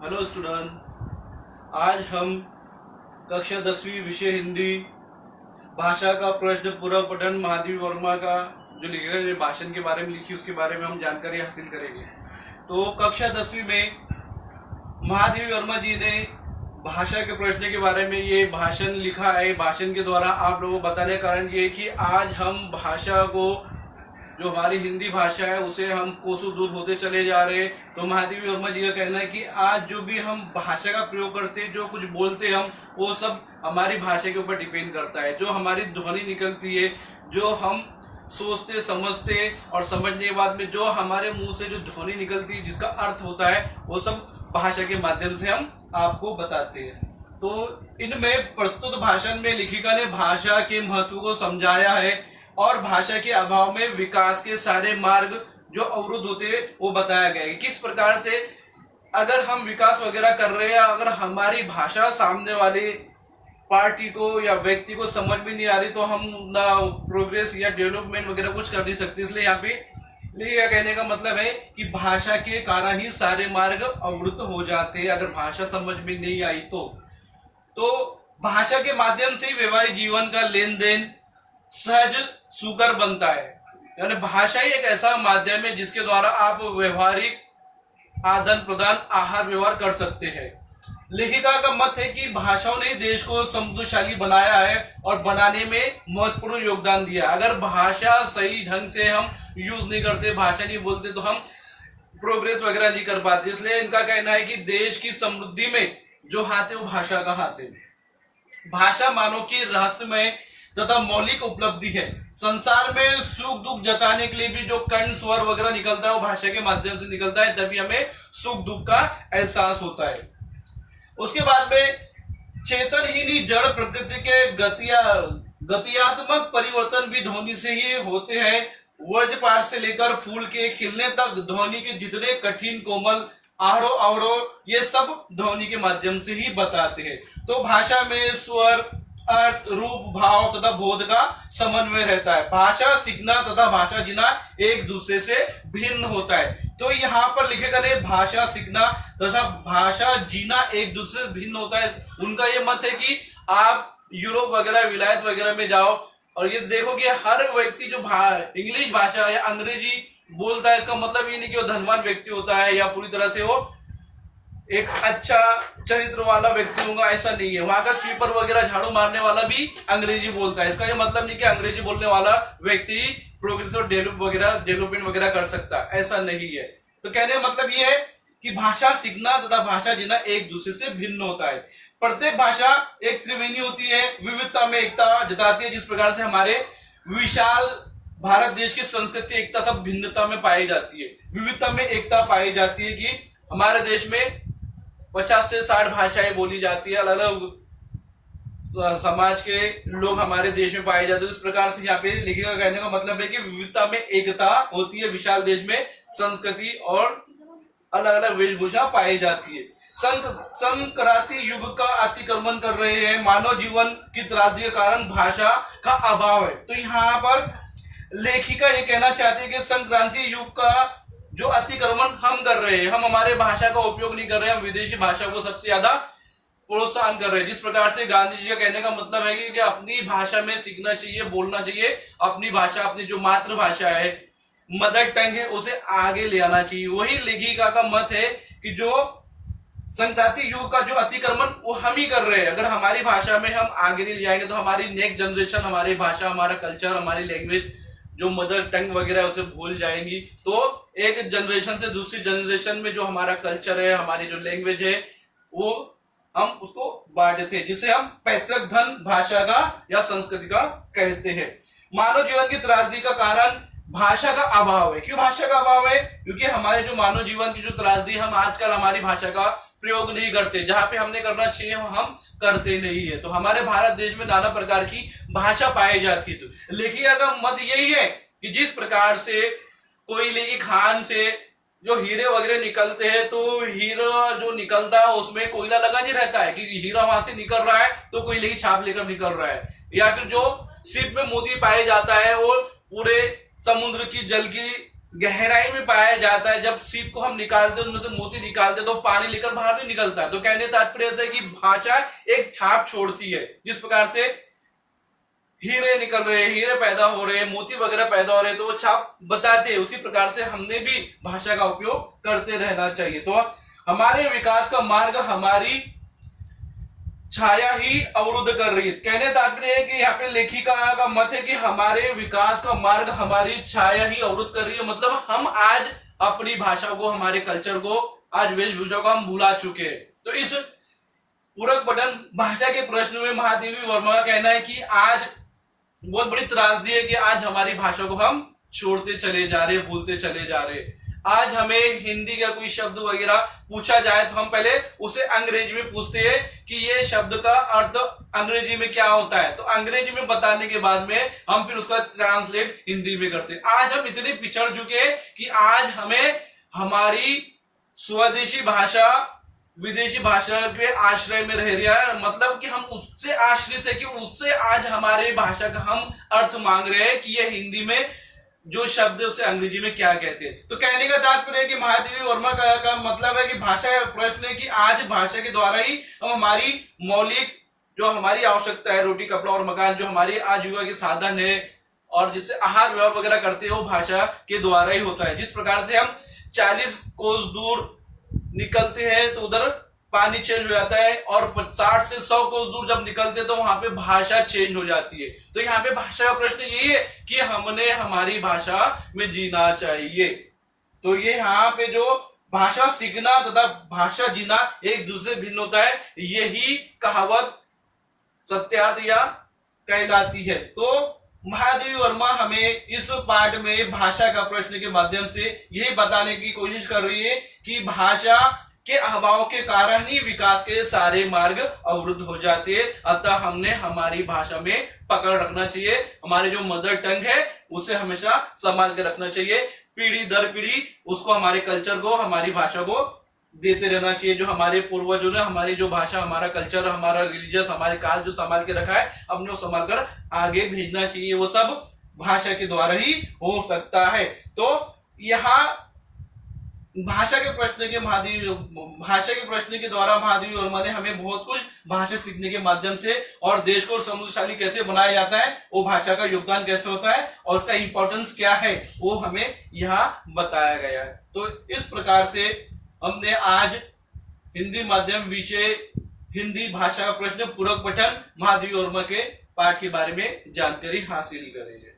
Hello student, आज हम कक्षा 10वीं विषय हिंदी भाषा का प्रश्न पूरक पठन महादेवी वर्मा का जो लिखा जो भाषण के बारे में लिखी उसके बारे में हम जानकारी हासिल करेंगे। तो कक्षा 10वीं में महादेवी वर्मा जी ने भाषा के प्रश्न के बारे में ये भाषण लिखा है। भाषण के द्वारा आप लोगों को बताने का कारण ये है कि आज हम भाषा को जो हमारी हिंदी भाषा है उसे हम कोसों दूर होते चले जा रहे हैं। तो महादेवी वर्मा जी का कहना है कि आज जो भी हम भाषा का प्रयोग करते हैं, जो कुछ बोलते हैं हम, वो सब हमारी भाषा के ऊपर डिपेंड करता है। जो हमारी ध्वनि निकलती है, जो हम सोचते समझते और समझने के बाद में जो हमारे मुंह से जो ध्वनि निकलती है जिसका अर्थ होता है, वो सब भाषा के माध्यम से हम आपको बताते हैं। तो इनमें प्रस्तुत भाषण में लेखिका ने भाषा के महत्व को समझाया है और भाषा के अभाव में विकास के सारे मार्ग जो अवरुद्ध होते हैं वो बताया गया है। किस प्रकार से अगर हम विकास वगैरह कर रहे हैं, अगर हमारी भाषा सामने वाली पार्टी को या व्यक्ति को समझ में नहीं आ रही तो हम ना प्रोग्रेस या डेवलपमेंट वगैरह कुछ कर नहीं सकते। इसलिए यहाँ पे ये कहने का मतलब है कि भाषा के कारण ही सारे मार्ग अवरुद्ध हो जाते हैं अगर भाषा समझ में नहीं आई तो भाषा के माध्यम से व्यवहारिक जीवन का लेन देन सहज सुकर बनता है। यानी भाषा ही एक ऐसा माध्यम है जिसके द्वारा आप व्यवहारिक आदान प्रदान आहार व्यवहार कर सकते हैं। लेखिका का मत है कि भाषाओं ने देश को समृद्धशाली बनाया है और बनाने में महत्वपूर्ण योगदान दिया। अगर भाषा सही ढंग से हम यूज नहीं करते, भाषा नहीं बोलते, तो हम प्रोग्रेस वगैरह नहीं कर पाते। इसलिए इनका कहना है कि देश की समृद्धि में जो हाथ है वो भाषा का हाथ है। भाषा मानव की रहस्यमय तथा मौलिक उपलब्धि है। संसार में सुख दुख जताने के लिए भी जो कर्ण स्वर वगैरह निकलता है वो भाषा के माध्यम से निकलता है, तभी हमें सुख दुख का एहसास होता है। उसके बाद में चेतनहीन जड़ प्रकृति के गतियात्मक परिवर्तन भी ध्वनि से ही होते हैं। वज्रपात से लेकर फूल के खिलने तक ध्वनि के जितने कठिन कोमल आरोह अवरोह ये सब ध्वनि के माध्यम से ही बताते हैं। तो भाषा में स्वर अर्थ रूप भाव तथा बोध का समन्वय रहता है। भाषा सीखना तथा भाषा जीना एक दूसरे से भिन्न होता है। तो यहाँ पर लिखेगा ने भाषा सीखना तथा भाषा जीना एक दूसरे से भिन्न होता है। उनका ये मत है कि आप यूरोप वगैरह विलायत वगैरह में जाओ और ये देखो कि हर व्यक्ति जो इंग्लिश भाषा या अंग्रेजी बोलता है, इसका मतलब ये नहीं कि वो धनवान व्यक्ति होता है या पूरी तरह से वो एक अच्छा चरित्र वाला व्यक्ति होगा, ऐसा नहीं है। वहां का स्वीपर वगैरह झाड़ू मारने वाला भी अंग्रेजी बोलता है। इसका ये मतलब नहीं कि अंग्रेजी बोलने वाला व्यक्ति प्रोग्रेस और डेवलपमेंट वगैरह कर सकता, ऐसा नहीं है। तो कहने का मतलब ये है कि भाषा सीखना तथा भाषा जीना एक दूसरे से भिन्न होता है। प्रत्येक भाषा एक त्रिवेणी होती है, विविधता में एकता जताती है। जिस प्रकार से हमारे विशाल भारत देश की संस्कृति एकता सब भिन्नता में पाई जाती है, विविधता में एकता पाई जाती है कि हमारे देश में 50 से 60 भाषाएं बोली जाती है। अलग अलग समाज के लोग हमारे देश में पाए जाते हैं। इस प्रकार से यहाँ पे लिखिका कहने का मतलब है कि विविधता में एकता होती है। विशाल देश में संस्कृति और अलग अलग वेशभूषा पाई जाती है। संक्रांति युग का अतिक्रमण कर रहे हैं। मानव जीवन की त्रासदी के कारण भाषा का अभाव है। तो यहाँ पर लेखिका ये कहना चाहती है कि संक्रांति युग का जो अतिक्रमण हम कर रहे हैं, हम हमारे भाषा का उपयोग नहीं कर रहे हैं, हम विदेशी भाषा को सबसे ज्यादा प्रोत्साहन कर रहे हैं। जिस प्रकार से गांधी जी का कहने का मतलब है कि अपनी भाषा में सीखना चाहिए, बोलना चाहिए। अपनी भाषा, अपनी जो मातृभाषा है, मदर टंग है, उसे आगे ले आना चाहिए। वही लेखिका का मत है कि जो संक्रांति युग का जो अतिक्रमण वो हम ही कर रहे हैं। अगर हमारी भाषा में हम आगे नहीं जाएंगे तो हमारी नेक्स्ट जनरेशन हमारी भाषा, हमारा कल्चर, हमारी लैंग्वेज जो मदर टंग वगैरह उसे भूल जाएंगी। तो एक जनरेशन से दूसरी जनरेशन में जो हमारा कल्चर है, हमारी जो लैंग्वेज है, वो हम उसको बांटते हैं, जिसे हम पैतृक धन भाषा का या संस्कृति का कहते हैं। मानव जीवन की त्रासदी का कारण भाषा का अभाव है। क्यों भाषा का अभाव है? क्योंकि हमारे जो मानव जीवन की जो त्रासदी, हम आजकल हमारी भाषा का प्रयोग नहीं करते। जहां पे हमने करना चाहिए हम करते नहीं है। तो हमारे भारत देश में नाना प्रकार की भाषा पाई जाती है। तो लेखिका का मत यही है कि जिस प्रकार से कोयले की खान से जो हीरे वगैरह निकलते हैं, तो हीरा जो निकलता है उसमें कोयला लगा नहीं रहता है कि हीरा वहां से निकल रहा है तो कोयले की छाप लेकर निकल रहा है। या फिर जो शिप में मोती पाया जाता है वो पूरे समुद्र की जल की गहराई में पाया जाता है। जब सीप को हम निकालते हैं उसमें से मोती निकालते हैं तो पानी लेकर बाहर नहीं निकलता है। तो कहने तात्पर्य ऐसा है कि भाषा एक छाप छोड़ती है। जिस प्रकार से हीरे निकल रहे हैं, हीरे पैदा हो रहे हैं, मोती वगैरह पैदा हो रहे हैं, तो वो छाप बताते हैं। उसी प्रकार से हमने भी भाषा का उपयोग करते रहना चाहिए। तो हमारे विकास का मार्ग हमारी छाया ही अवरुद्ध कर रही है। कहने तात्पर्य है कि यहाँ पे लेखिका का मत है कि हमारे विकास का मार्ग हमारी छाया ही अवरुद्ध कर रही है। मतलब हम आज अपनी भाषा को, हमारे कल्चर को, आज वेशभूषा को हम भुला चुके हैं। तो इस पूरक पठन भाषा के प्रश्न में महादेवी वर्मा का कहना है कि आज बहुत बड़ी त्रासदी है कि आज हमारी भाषा को हम छोड़ते चले जा रहे, भूलते चले जा रहे। आज हमें हिंदी का कोई शब्द वगैरह पूछा जाए तो हम पहले उसे अंग्रेजी में पूछते हैं कि ये शब्द का अर्थ अंग्रेजी में क्या होता है। तो अंग्रेजी में बताने के बाद में हम फिर उसका ट्रांसलेट हिंदी में करते हैं। आज हम इतने पिछड़ चुके हैं कि आज हमें हमारी स्वदेशी भाषा विदेशी भाषा के आश्रय में रह रहा है। मतलब कि हम उससे आश्रित है कि उससे आज हमारे भाषा का हम अर्थ मांग रहे हैं कि ये हिंदी में जो शब्द है उसे अंग्रेजी में क्या कहते हैं। तो कहने का तात्पर्य है कि महादेवी वर्मा का मतलब है कि भाषा का प्रश्न है कि आज भाषा के द्वारा ही हम हमारी मौलिक जो हमारी आवश्यकता है, रोटी कपड़ा और मकान, जो हमारी आजीविका के साधन है और जिससे आहार व्यवहार वगैरह करते हैं, वो भाषा के द्वारा ही होता है। जिस प्रकार से हम 40 कोस दूर निकलते हैं तो उधर पानी चेंज हो जाता है और 60 से 100 कोस दूर जब निकलते हैं तो वहां पे भाषा चेंज हो जाती है। तो यहाँ पे भाषा का प्रश्न यही है कि हमने हमारी भाषा में जीना चाहिए। तो ये यहाँ पे जो भाषा सीखना तथा भाषा जीना एक दूसरे भिन्न होता है, यही कहावत सत्यार्थ या कहलाती है। तो महादेवी वर्मा हमें इस पाठ में भाषा का प्रश्न के माध्यम से यही बताने की कोशिश कर रही है कि भाषा के अभाव के कारण ही विकास के सारे मार्ग अवरुद्ध हो जाते हैं। अतः हमने हमारी भाषा में पकड़ रखना चाहिए। हमारी जो मदर टंग है उसे हमेशा संभाल के रखना चाहिए। पीढ़ी दर पीढ़ी उसको, हमारे कल्चर को, हमारी भाषा को देते रहना चाहिए। जो हमारे पूर्वजों ने हमारी जो भाषा, हमारा कल्चर, हमारा रिलीजियस, हमारे काल जो संभाल के रखा है, हमने वो संभाल कर आगे भेजना चाहिए। वो सब भाषा के द्वारा ही हो सकता है। तो यहाँ भाषा के प्रश्न के द्वारा महादेवी वर्मा ने हमें बहुत कुछ भाषा सीखने के माध्यम से और देश को समृद्धशाली कैसे बनाया जाता है, वो भाषा का योगदान कैसे होता है और उसका इंपॉर्टेंस क्या है, वो हमें यहाँ बताया गया है। तो इस प्रकार से हमने आज हिंदी माध्यम विषय हिंदी भाषा का प्रश्न पूरक पठन महादेवी वर्मा के पाठ के बारे में जानकारी हासिल करेंगे।